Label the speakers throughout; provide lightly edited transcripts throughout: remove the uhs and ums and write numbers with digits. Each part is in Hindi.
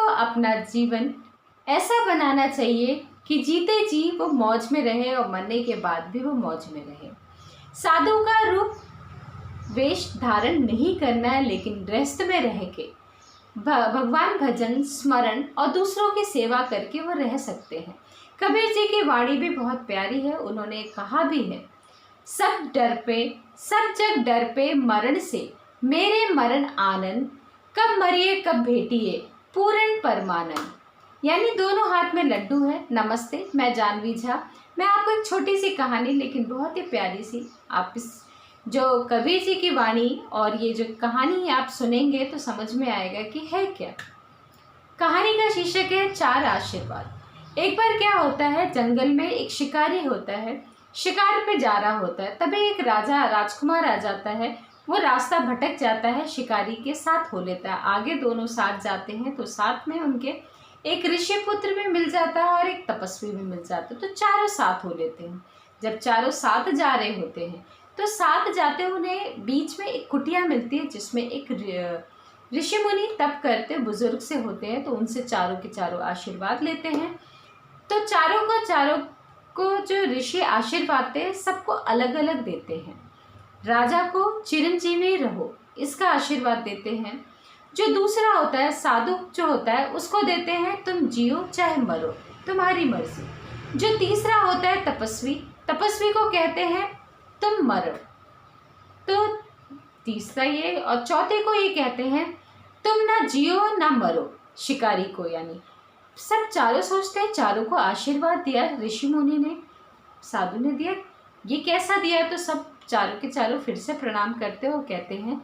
Speaker 1: को अपना जीवन ऐसा बनाना चाहिए कि जीते जी वो मौज में रहे और मरने के बाद भी वो मौज में रहे। साधु का रूप वेश धारण नहीं करना है, लेकिन गृहस्थ में रह के भगवान भजन स्मरण और दूसरों की सेवा करके वो रह सकते हैं। कबीर जी की वाणी भी बहुत प्यारी है। उन्होंने कहा भी है, सब जग डर पे मरण से, मेरे मरण आनंद, कब मरिए कब भेटिए पूर्ण परमानंद। यानी दोनों हाथ में लड्डू है। नमस्ते, मैं जानवी झा। मैं आपको एक छोटी सी कहानी, लेकिन बहुत ही प्यारी सी, आप इस जो कबीर जी की वाणी और ये जो कहानी आप सुनेंगे तो समझ में आएगा कि है क्या। कहानी का शीर्षक है 4 आशीर्वाद। एक बार क्या होता है, जंगल में एक शिकारी होता है, शिकार पे जा रहा होता है। तभी एक राजकुमार आ जाता है। वो रास्ता भटक जाता है, शिकारी के साथ हो लेता है। आगे दोनों साथ जाते हैं तो साथ में उनके एक ऋषि पुत्र भी मिल जाता है और एक तपस्वी भी मिल जाता है। तो चारों साथ हो लेते हैं। जब चारों साथ जा रहे होते हैं तो साथ जाते उन्हें बीच में एक कुटिया मिलती है, जिसमें एक ऋषि मुनि तप करते बुजुर्ग से होते हैं। तो उनसे चारों के चारों आशीर्वाद लेते हैं। तो चारों को जो ऋषि आशीर्वाद देते सबको अलग अलग देते हैं। राजा को चिरंजीवी रहो इसका आशीर्वाद देते हैं। जो दूसरा होता है साधु जो होता है उसको देते हैं तुम जियो चाहे मरो, तुम्हारी मर्जी। जो तीसरा होता है तपस्वी को कहते हैं तुम मरो। तो तीसरा ये और चौथे को ये कहते हैं तुम ना जियो ना मरो, शिकारी को। यानी सब चारों सोचते हैं, चारों को आशीर्वाद दिया ऋषि मुनि ने, साधु ने दिया, ये कैसा दिया। तो सब चारों के चारों फिर से प्रणाम करते हो, कहते हैं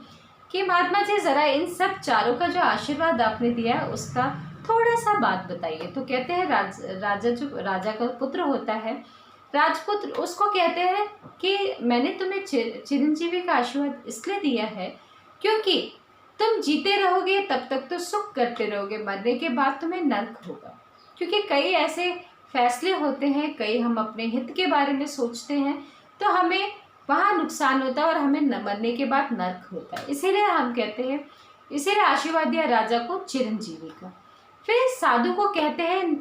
Speaker 1: कि महात्मा जी जरा इन सब चारों का जो आशीर्वाद आपने दिया है उसका थोड़ा सा बात बताइए। तो कहते हैं राजा का पुत्र होता है, राजपुत्र, उसको कहते हैं कि मैंने तुम्हें चिरंजीवी का आशीर्वाद इसलिए दिया है क्योंकि तुम जीते रहोगे तब तक तो सुख करते रहोगे, मरने के बाद तुम्हें नर्क होगा। क्योंकि कई ऐसे फैसले होते हैं, कई हम अपने हित के बारे में सोचते हैं तो हमें वहाँ नुकसान होता है और हमें मरने के बाद नर्क होता है। इसीलिए हम कहते हैं, इसीलिए आशीर्वाद दिया राजा को चिरंजीवी का। फिर साधु को कहते हैं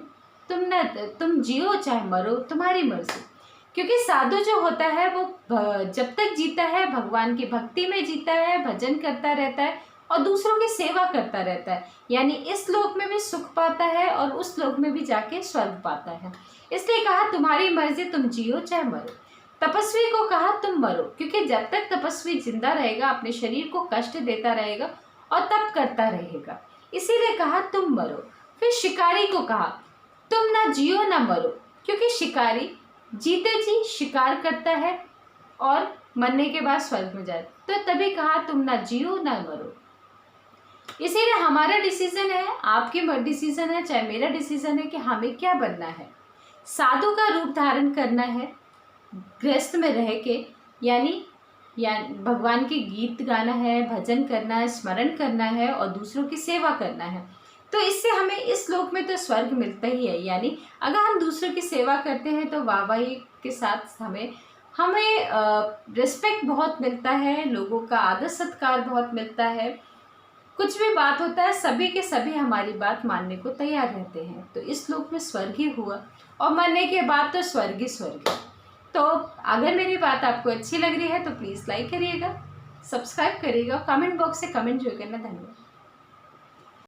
Speaker 1: तुम जियो चाहे मरो, तुम्हारी मर्जी। क्योंकि साधु जो होता है वो जब तक जीता है भगवान की भक्ति में जीता है, भजन करता रहता है और दूसरों की सेवा करता रहता है। यानी इस लोक में भी सुख पाता है और उस लोक में भी जाके स्वर्ग पाता है। इसलिए कहा तुम्हारी मर्जी, तुम जियो चाहे मरो। तपस्वी को कहा तुम मरो, क्योंकि जब तक तपस्वी जिंदा रहेगा अपने शरीर को कष्ट देता रहेगा और तप करता रहेगा, इसीलिए कहा तुम मरो। फिर शिकारी को कहा तुम ना जियो ना मरो, क्योंकि शिकारी जीते जी शिकार करता है और मरने के बाद स्वर्ग में जाए। तो तभी कहा तुम ना जियो ना मरो। इसीलिए हमारा डिसीजन है, आपकी डिसीजन है, चाहे मेरा डिसीजन है कि हमें क्या बनना है। साधु का रूप धारण करना है, गृहस्थ में रह के, यानी भगवान के गीत गाना है, भजन करना है, स्मरण करना है और दूसरों की सेवा करना है। तो इससे हमें इस लोक में तो स्वर्ग मिलता ही है। यानी अगर हम दूसरों की सेवा करते हैं तो वाहवाही के साथ हमें रिस्पेक्ट बहुत मिलता है, लोगों का आदर सत्कार बहुत मिलता है। कुछ भी बात होता है सभी के सभी हमारी बात मानने को तैयार रहते हैं। तो इस लोक में स्वर्ग ही हुआ और मरने के बाद तो स्वर्ग ही स्वर्ग। तो अगर मेरी बात आपको अच्छी लग रही है तो प्लीज़ लाइक करिएगा, सब्सक्राइब करिएगा, कमेंट बॉक्स से कमेंट जरूर करना। धन्यवाद।